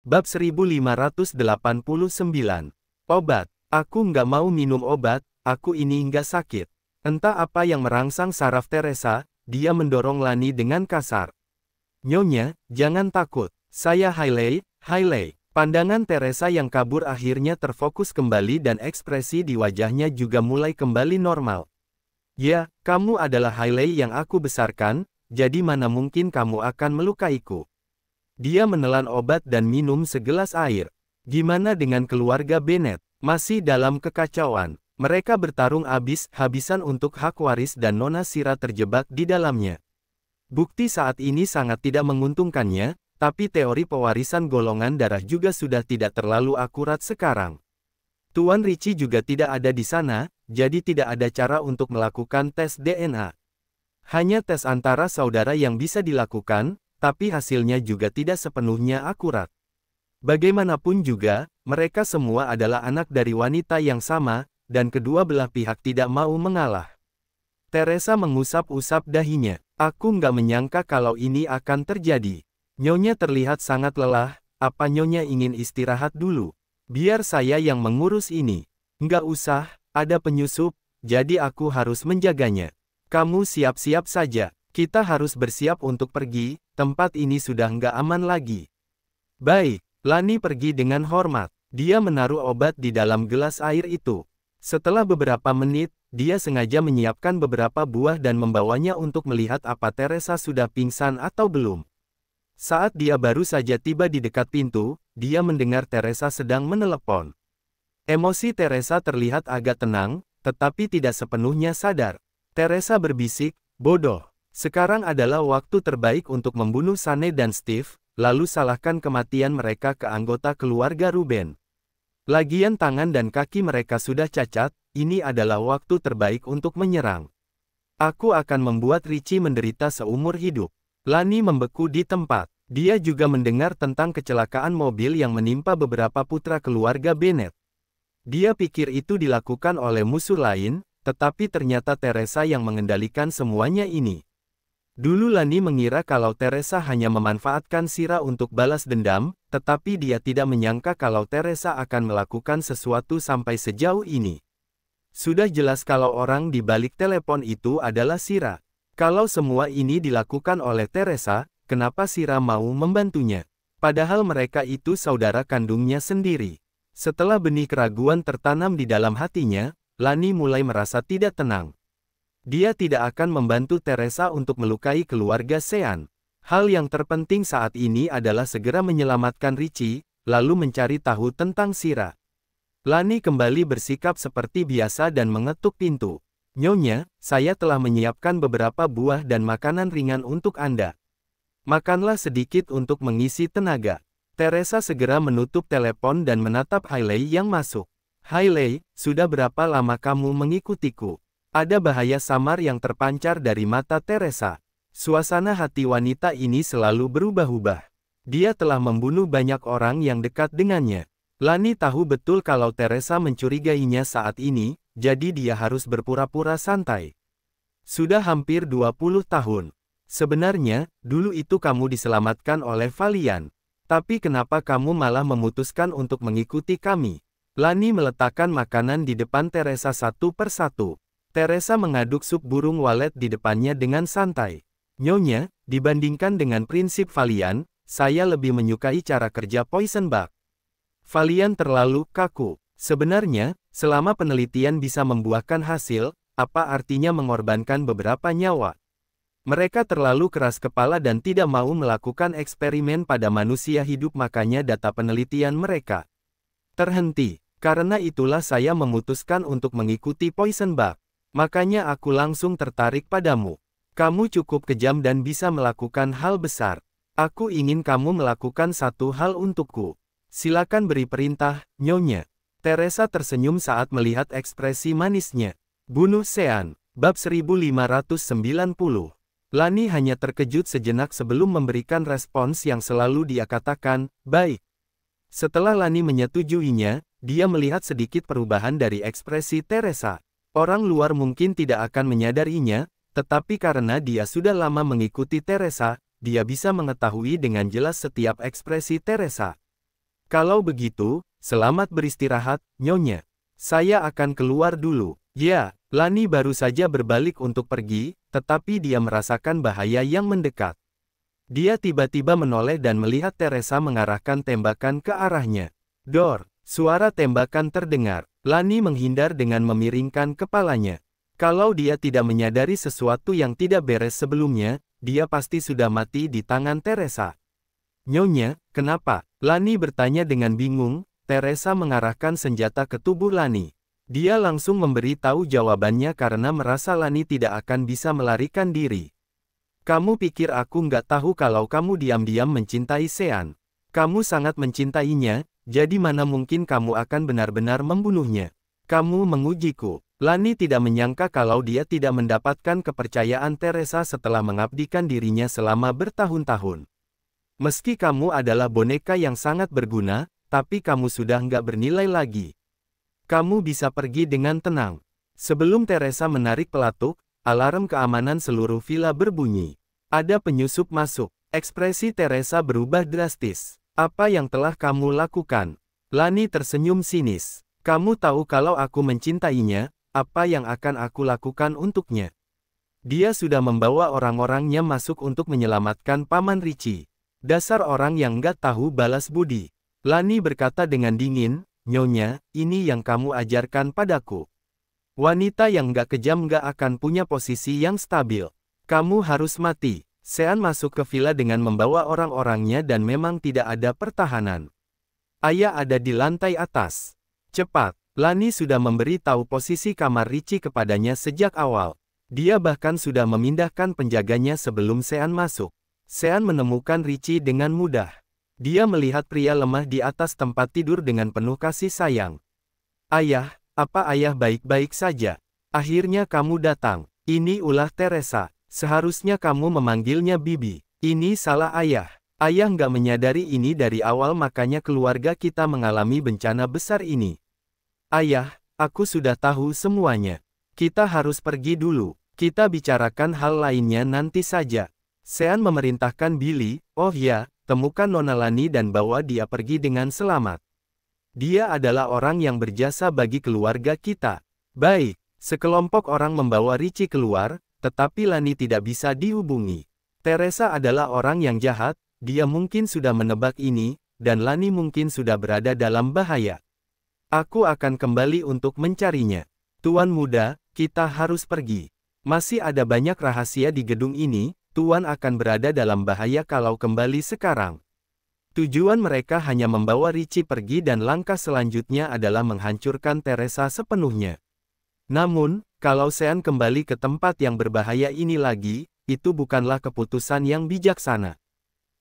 Bab 1589. Obat. Aku nggak mau minum obat, aku ini nggak sakit. Entah apa yang merangsang saraf Teresa, dia mendorong Lani dengan kasar. Nyonya, jangan takut. Saya Hailey. Pandangan Teresa yang kabur akhirnya terfokus kembali dan ekspresi di wajahnya juga mulai kembali normal. Ya, kamu adalah Hailey yang aku besarkan, jadi mana mungkin kamu akan melukaiku. Dia menelan obat dan minum segelas air. Gimana dengan keluarga Bennet? Masih dalam kekacauan. Mereka bertarung habis-habisan untuk hak waris dan Nona Sira terjebak di dalamnya. Bukti saat ini sangat tidak menguntungkannya, tapi teori pewarisan golongan darah juga sudah tidak terlalu akurat sekarang. Tuan Ricci juga tidak ada di sana, jadi tidak ada cara untuk melakukan tes DNA. Hanya tes antara saudara yang bisa dilakukan, tapi hasilnya juga tidak sepenuhnya akurat. Bagaimanapun juga, mereka semua adalah anak dari wanita yang sama, dan kedua belah pihak tidak mau mengalah. Teresa mengusap-usap dahinya. Aku nggak menyangka kalau ini akan terjadi. Nyonya terlihat sangat lelah, apa Nyonya ingin istirahat dulu? Biar saya yang mengurus ini. Nggak usah, ada penyusup, jadi aku harus menjaganya. Kamu siap-siap saja, kita harus bersiap untuk pergi, tempat ini sudah nggak aman lagi. Baik, Lani pergi dengan hormat. Dia menaruh obat di dalam gelas air itu. Setelah beberapa menit, dia sengaja menyiapkan beberapa buah dan membawanya untuk melihat apa Teresa sudah pingsan atau belum. Saat dia baru saja tiba di dekat pintu, dia mendengar Teresa sedang menelepon. Emosi Teresa terlihat agak tenang, tetapi tidak sepenuhnya sadar. Teresa berbisik, bodoh. Sekarang adalah waktu terbaik untuk membunuh Sane dan Steve, lalu salahkan kematian mereka ke anggota keluarga Ruben. Lagian tangan dan kaki mereka sudah cacat, ini adalah waktu terbaik untuk menyerang. Aku akan membuat Ricci menderita seumur hidup. Lani membeku di tempat. Dia juga mendengar tentang kecelakaan mobil yang menimpa beberapa putra keluarga Bennet. Dia pikir itu dilakukan oleh musuh lain, tetapi ternyata Teresa yang mengendalikan semuanya ini. Dulu Lani mengira kalau Teresa hanya memanfaatkan Sira untuk balas dendam, tetapi dia tidak menyangka kalau Teresa akan melakukan sesuatu sampai sejauh ini. Sudah jelas kalau orang di balik telepon itu adalah Sira. Kalau semua ini dilakukan oleh Teresa, kenapa Sira mau membantunya? Padahal mereka itu saudara kandungnya sendiri. Setelah benih keraguan tertanam di dalam hatinya, Lani mulai merasa tidak tenang. Dia tidak akan membantu Teresa untuk melukai keluarga Sean. Hal yang terpenting saat ini adalah segera menyelamatkan Ricci, lalu mencari tahu tentang Sira. Lani kembali bersikap seperti biasa dan mengetuk pintu. Nyonya, saya telah menyiapkan beberapa buah dan makanan ringan untuk Anda. Makanlah sedikit untuk mengisi tenaga. Teresa segera menutup telepon dan menatap Hailey yang masuk. Hailey, sudah berapa lama kamu mengikutiku? Ada bahaya samar yang terpancar dari mata Teresa. Suasana hati wanita ini selalu berubah-ubah. Dia telah membunuh banyak orang yang dekat dengannya. Lani tahu betul kalau Teresa mencurigainya saat ini, jadi dia harus berpura-pura santai. Sudah hampir 20 tahun. Sebenarnya, dulu itu kamu diselamatkan oleh Valian. Tapi kenapa kamu malah memutuskan untuk mengikuti kami? Lani meletakkan makanan di depan Teresa satu persatu. Teresa mengaduk sup burung walet di depannya dengan santai. Nyonya, dibandingkan dengan prinsip Valian, saya lebih menyukai cara kerja Poison Bug. Valian terlalu kaku. Sebenarnya, selama penelitian bisa membuahkan hasil, apa artinya mengorbankan beberapa nyawa? Mereka terlalu keras kepala dan tidak mau melakukan eksperimen pada manusia hidup, makanya data penelitian mereka terhenti. Karena itulah saya memutuskan untuk mengikuti Poison Bug. Makanya aku langsung tertarik padamu. Kamu cukup kejam dan bisa melakukan hal besar. Aku ingin kamu melakukan satu hal untukku. Silakan beri perintah, Nyonya. Teresa tersenyum saat melihat ekspresi manisnya. Bunuh Sean. Bab 1590. Lani hanya terkejut sejenak sebelum memberikan respons yang selalu dia katakan, baik. Setelah Lani menyetujuinya, dia melihat sedikit perubahan dari ekspresi Teresa. Orang luar mungkin tidak akan menyadarinya, tetapi karena dia sudah lama mengikuti Teresa, dia bisa mengetahui dengan jelas setiap ekspresi Teresa. Kalau begitu, selamat beristirahat, Nyonya. Saya akan keluar dulu. Ya, Lani baru saja berbalik untuk pergi, tetapi dia merasakan bahaya yang mendekat. Dia tiba-tiba menoleh dan melihat Teresa mengarahkan tembakan ke arahnya. Dor, suara tembakan terdengar. Lani menghindar dengan memiringkan kepalanya. Kalau dia tidak menyadari sesuatu yang tidak beres sebelumnya, dia pasti sudah mati di tangan Teresa. Nyonya, kenapa? Lani bertanya dengan bingung. Teresa mengarahkan senjata ke tubuh Lani. Dia langsung memberi tahu jawabannya karena merasa Lani tidak akan bisa melarikan diri. Kamu pikir aku nggak tahu kalau kamu diam-diam mencintai Sean? Kamu sangat mencintainya, jadi mana mungkin kamu akan benar-benar membunuhnya? Kamu mengujiku. Lani tidak menyangka kalau dia tidak mendapatkan kepercayaan Teresa setelah mengabdikan dirinya selama bertahun-tahun. Meski kamu adalah boneka yang sangat berguna, tapi kamu sudah nggak bernilai lagi. Kamu bisa pergi dengan tenang. Sebelum Teresa menarik pelatuk, alarm keamanan seluruh villa berbunyi. Ada penyusup masuk. Ekspresi Teresa berubah drastis. Apa yang telah kamu lakukan? Lani tersenyum sinis. Kamu tahu kalau aku mencintainya, apa yang akan aku lakukan untuknya? Dia sudah membawa orang-orangnya masuk untuk menyelamatkan Paman Richie. Dasar orang yang nggak tahu balas budi. Lani berkata dengan dingin, Nyonya, ini yang kamu ajarkan padaku. Wanita yang nggak kejam nggak akan punya posisi yang stabil. Kamu harus mati. Sean masuk ke villa dengan membawa orang-orangnya dan memang tidak ada pertahanan. Ayah ada di lantai atas. Cepat, Lani sudah memberi tahu posisi kamar Richie kepadanya sejak awal. Dia bahkan sudah memindahkan penjaganya sebelum Sean masuk. Sean menemukan Richie dengan mudah. Dia melihat pria lemah di atas tempat tidur dengan penuh kasih sayang. Ayah, apa ayah baik-baik saja? Akhirnya kamu datang. Ini ulah Teresa. Seharusnya kamu memanggilnya Bibi. Ini salah ayah. Ayah nggak menyadari ini dari awal makanya keluarga kita mengalami bencana besar ini. Ayah, aku sudah tahu semuanya. Kita harus pergi dulu. Kita bicarakan hal lainnya nanti saja. Sean memerintahkan Billy, oh ya, temukan Nona Lani dan bawa dia pergi dengan selamat. Dia adalah orang yang berjasa bagi keluarga kita. Baik, sekelompok orang membawa Richie keluar, tetapi Lani tidak bisa dihubungi. Teresa adalah orang yang jahat, dia mungkin sudah menebak ini, dan Lani mungkin sudah berada dalam bahaya. Aku akan kembali untuk mencarinya. Tuan muda, kita harus pergi. Masih ada banyak rahasia di gedung ini, Tuan akan berada dalam bahaya kalau kembali sekarang. Tujuan mereka hanya membawa Richie pergi dan langkah selanjutnya adalah menghancurkan Teresa sepenuhnya. Namun, kalau Sean kembali ke tempat yang berbahaya ini lagi, itu bukanlah keputusan yang bijaksana.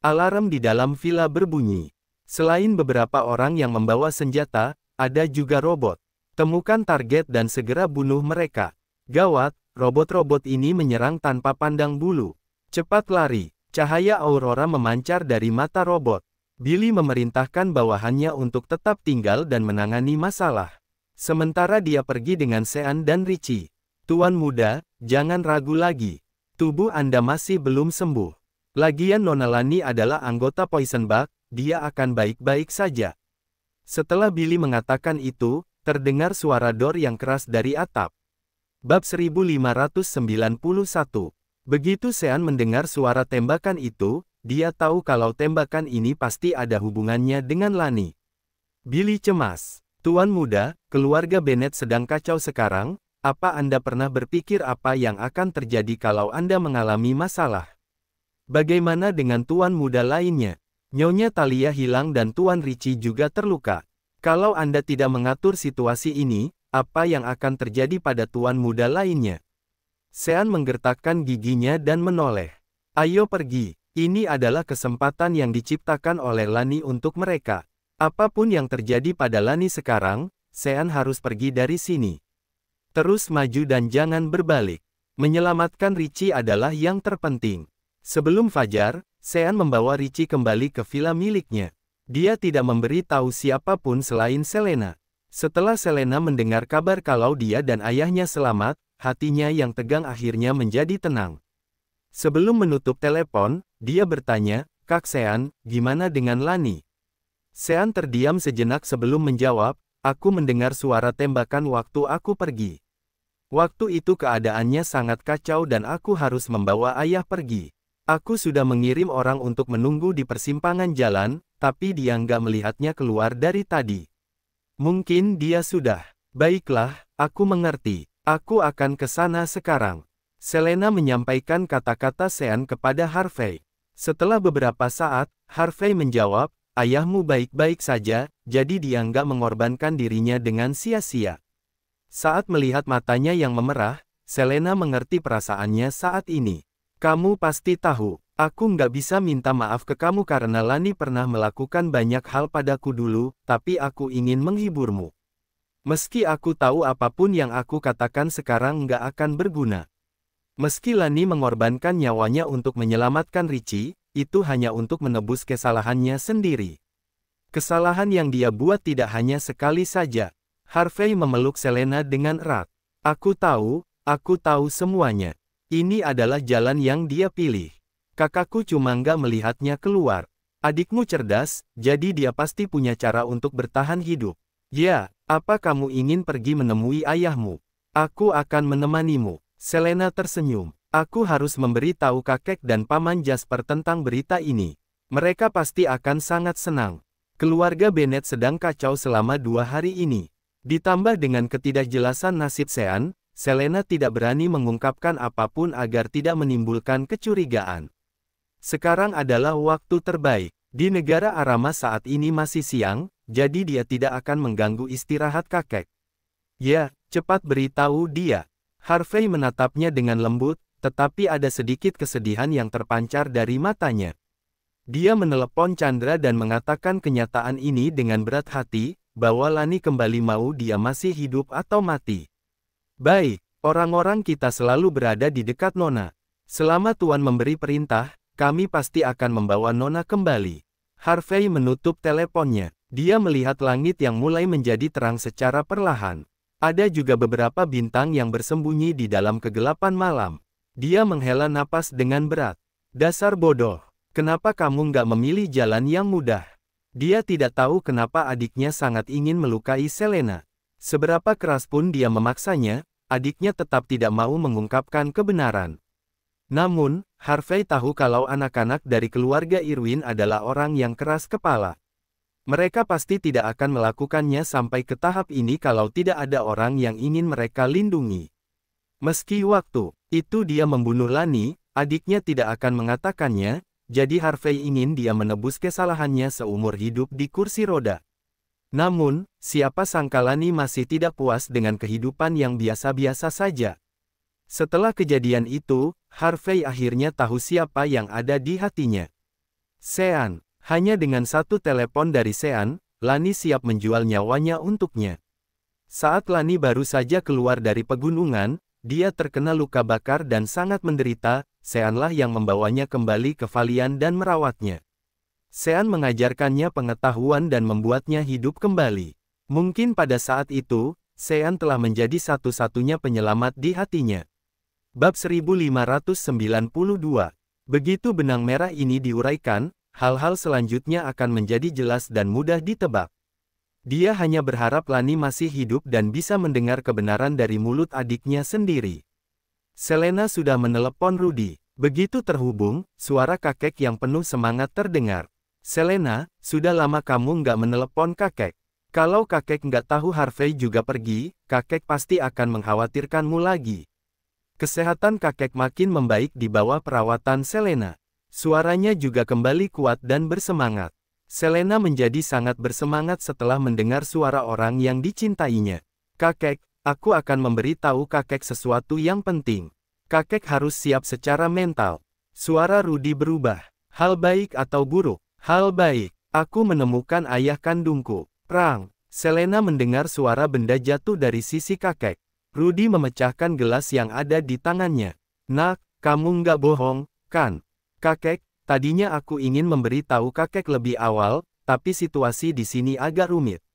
Alarm di dalam villa berbunyi. Selain beberapa orang yang membawa senjata, ada juga robot. Temukan target dan segera bunuh mereka. Gawat, robot-robot ini menyerang tanpa pandang bulu. Cepat lari. Cahaya aurora memancar dari mata robot. Billy memerintahkan bawahannya untuk tetap tinggal dan menangani masalah. Sementara dia pergi dengan Sean dan Richie. Tuan muda, jangan ragu lagi. Tubuh Anda masih belum sembuh. Lagian Nona Lani adalah anggota Poison Bug, dia akan baik-baik saja. Setelah Billy mengatakan itu, terdengar suara dor yang keras dari atap. Bab 1591. Begitu Sean mendengar suara tembakan itu, dia tahu kalau tembakan ini pasti ada hubungannya dengan Lani. Billy cemas. Tuan muda, keluarga Bennett sedang kacau sekarang, apa Anda pernah berpikir apa yang akan terjadi kalau Anda mengalami masalah? Bagaimana dengan tuan muda lainnya? Nyonya Talia hilang dan Tuan Richie juga terluka. Kalau Anda tidak mengatur situasi ini, apa yang akan terjadi pada tuan muda lainnya? Sean menggertakkan giginya dan menoleh. Ayo pergi. Ini adalah kesempatan yang diciptakan oleh Lani untuk mereka. Apapun yang terjadi pada Lani sekarang, Sean harus pergi dari sini. Terus maju dan jangan berbalik. Menyelamatkan Richie adalah yang terpenting. Sebelum fajar, Sean membawa Richie kembali ke villa miliknya. Dia tidak memberi tahu siapapun selain Selena. Setelah Selena mendengar kabar kalau dia dan ayahnya selamat, hatinya yang tegang akhirnya menjadi tenang. Sebelum menutup telepon, dia bertanya, Kak Sean, gimana dengan Lani? Sean terdiam sejenak sebelum menjawab, aku mendengar suara tembakan waktu aku pergi. Waktu itu keadaannya sangat kacau dan aku harus membawa ayah pergi. Aku sudah mengirim orang untuk menunggu di persimpangan jalan, tapi dia nggak melihatnya keluar dari tadi. Mungkin dia sudah. Baiklah, aku mengerti. Aku akan ke sana sekarang. Selena menyampaikan kata-kata Sean kepada Harvey. Setelah beberapa saat, Harvey menjawab, ayahmu baik-baik saja, jadi dia nggak mengorbankan dirinya dengan sia-sia. Saat melihat matanya yang memerah, Selena mengerti perasaannya saat ini. Kamu pasti tahu, aku nggak bisa minta maaf ke kamu karena Lani pernah melakukan banyak hal padaku dulu, tapi aku ingin menghiburmu. Meski aku tahu apapun yang aku katakan sekarang nggak akan berguna. Meski Lani mengorbankan nyawanya untuk menyelamatkan Richie, itu hanya untuk menebus kesalahannya sendiri. Kesalahan yang dia buat tidak hanya sekali saja. Harvey memeluk Selena dengan erat. Aku tahu semuanya. Ini adalah jalan yang dia pilih. Kakakku cuma nggak melihatnya keluar. Adikmu cerdas, jadi dia pasti punya cara untuk bertahan hidup. Ya, apa kamu ingin pergi menemui ayahmu? Aku akan menemanimu. Selena tersenyum. Aku harus memberitahu kakek dan paman Jasper tentang berita ini. Mereka pasti akan sangat senang. Keluarga Bennett sedang kacau selama 2 hari ini. Ditambah dengan ketidakjelasan nasib Sean, Selena tidak berani mengungkapkan apapun agar tidak menimbulkan kecurigaan. Sekarang adalah waktu terbaik. Di negara Arama saat ini masih siang, jadi dia tidak akan mengganggu istirahat kakek. Ya, cepat beritahu dia. Harvey menatapnya dengan lembut, tetapi ada sedikit kesedihan yang terpancar dari matanya. Dia menelepon Chandra dan mengatakan kenyataan ini dengan berat hati, bahwa Lani kembali mau dia masih hidup atau mati. Baik, orang-orang kita selalu berada di dekat Nona. Selama Tuan memberi perintah, kami pasti akan membawa Nona kembali. Harvey menutup teleponnya. Dia melihat langit yang mulai menjadi terang secara perlahan. Ada juga beberapa bintang yang bersembunyi di dalam kegelapan malam. Dia menghela napas dengan berat. Dasar bodoh. Kenapa kamu nggak memilih jalan yang mudah? Dia tidak tahu kenapa adiknya sangat ingin melukai Selena. Seberapa keras pun dia memaksanya, adiknya tetap tidak mau mengungkapkan kebenaran. Namun, Harvey tahu kalau anak-anak dari keluarga Irwin adalah orang yang keras kepala. Mereka pasti tidak akan melakukannya sampai ke tahap ini kalau tidak ada orang yang ingin mereka lindungi. Meski waktu itu dia membunuh Lani, adiknya tidak akan mengatakannya, jadi Harvey ingin dia menebus kesalahannya seumur hidup di kursi roda. Namun, siapa sangka Lani masih tidak puas dengan kehidupan yang biasa-biasa saja. Setelah kejadian itu, Harvey akhirnya tahu siapa yang ada di hatinya. Sean. Hanya dengan satu telepon dari Sean, Lani siap menjual nyawanya untuknya. Saat Lani baru saja keluar dari pegunungan, dia terkena luka bakar dan sangat menderita. Seanlah yang membawanya kembali ke Valian dan merawatnya. Sean mengajarkannya pengetahuan dan membuatnya hidup kembali. Mungkin pada saat itu, Sean telah menjadi satu-satunya penyelamat di hatinya. Bab 1592. Begitu benang merah ini diuraikan, hal-hal selanjutnya akan menjadi jelas dan mudah ditebak. Dia hanya berharap Lani masih hidup dan bisa mendengar kebenaran dari mulut adiknya sendiri. Selena sudah menelepon Rudy. Begitu terhubung, suara kakek yang penuh semangat terdengar. Selena, sudah lama kamu nggak menelepon kakek. Kalau kakek nggak tahu Harvey juga pergi, kakek pasti akan mengkhawatirkanmu lagi. Kesehatan kakek makin membaik di bawah perawatan Selena. Suaranya juga kembali kuat dan bersemangat. Selena menjadi sangat bersemangat setelah mendengar suara orang yang dicintainya. Kakek, aku akan memberitahu kakek sesuatu yang penting. Kakek harus siap secara mental. Suara Rudy berubah. Hal baik atau buruk? Hal baik. Aku menemukan ayah kandungku. Prang. Selena mendengar suara benda jatuh dari sisi kakek. Rudy memecahkan gelas yang ada di tangannya. Nak, kamu nggak bohong, kan? Kakek, tadinya aku ingin memberitahu kakek lebih awal, tapi situasi di sini agak rumit.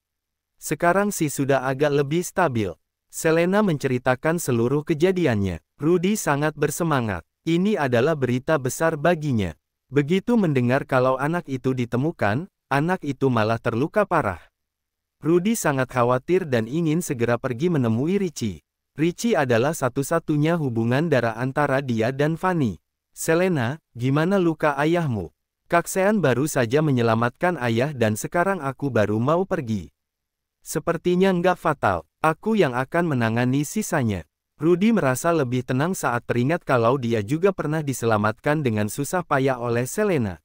Sekarang sih sudah agak lebih stabil. Selena menceritakan seluruh kejadiannya. Rudy sangat bersemangat. Ini adalah berita besar baginya. Begitu mendengar kalau anak itu ditemukan, anak itu malah terluka parah. Rudy sangat khawatir dan ingin segera pergi menemui Richie. Richie adalah satu-satunya hubungan darah antara dia dan Fanny. Selena, gimana luka ayahmu? Kak Sean baru saja menyelamatkan ayah dan sekarang aku baru mau pergi. Sepertinya nggak fatal, aku yang akan menangani sisanya. Rudy merasa lebih tenang saat teringat kalau dia juga pernah diselamatkan dengan susah payah oleh Selena.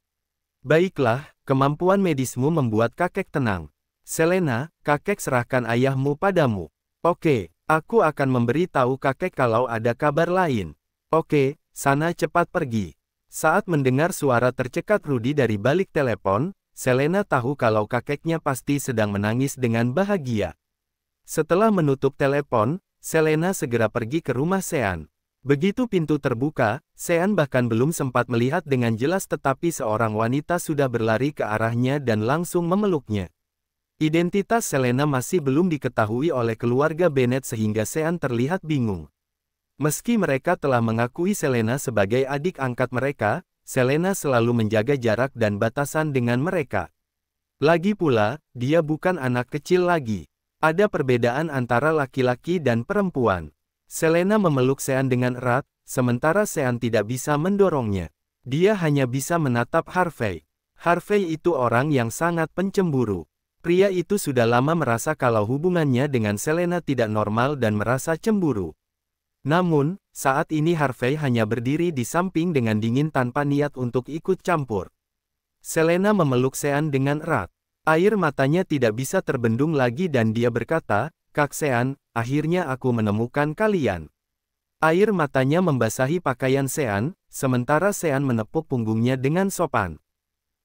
Baiklah, kemampuan medismu membuat kakek tenang. Selena, kakek serahkan ayahmu padamu. Oke, aku akan memberi tahu kakek kalau ada kabar lain. Oke, sana cepat pergi. Saat mendengar suara tercekat Rudy dari balik telepon, Selena tahu kalau kakeknya pasti sedang menangis dengan bahagia. Setelah menutup telepon, Selena segera pergi ke rumah Sean. Begitu pintu terbuka, Sean bahkan belum sempat melihat dengan jelas tetapi seorang wanita sudah berlari ke arahnya dan langsung memeluknya. Identitas Selena masih belum diketahui oleh keluarga Bennett sehingga Sean terlihat bingung. Meski mereka telah mengakui Selena sebagai adik angkat mereka, Selena selalu menjaga jarak dan batasan dengan mereka. Lagi pula, dia bukan anak kecil lagi. Ada perbedaan antara laki-laki dan perempuan. Selena memeluk Sean dengan erat, sementara Sean tidak bisa mendorongnya. Dia hanya bisa menatap Harvey. Harvey itu orang yang sangat pencemburu. Pria itu sudah lama merasa kalau hubungannya dengan Selena tidak normal dan merasa cemburu. Namun, saat ini Harvey hanya berdiri di samping dengan dingin tanpa niat untuk ikut campur. Selena memeluk Sean dengan erat. Air matanya tidak bisa terbendung lagi dan dia berkata, Kak Sean, akhirnya aku menemukan kalian. Air matanya membasahi pakaian Sean, sementara Sean menepuk punggungnya dengan sopan.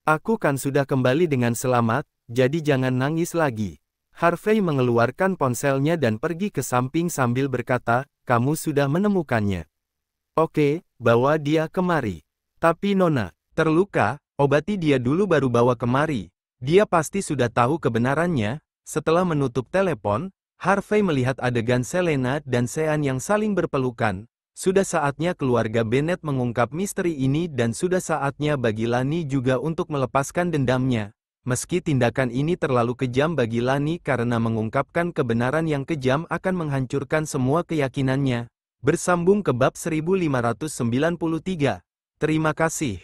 Aku kan sudah kembali dengan selamat, jadi jangan nangis lagi. Harvey mengeluarkan ponselnya dan pergi ke samping sambil berkata, kamu sudah menemukannya. Oke, bawa dia kemari. Tapi Nona, terluka, obati dia dulu baru bawa kemari. Dia pasti sudah tahu kebenarannya. Setelah menutup telepon, Harvey melihat adegan Selena dan Sean yang saling berpelukan. Sudah saatnya keluarga Bennett mengungkap misteri ini dan sudah saatnya bagi Lani juga untuk melepaskan dendamnya. Meski tindakan ini terlalu kejam bagi Lani karena mengungkapkan kebenaran yang kejam akan menghancurkan semua keyakinannya. Bersambung ke bab 1593. Terima kasih.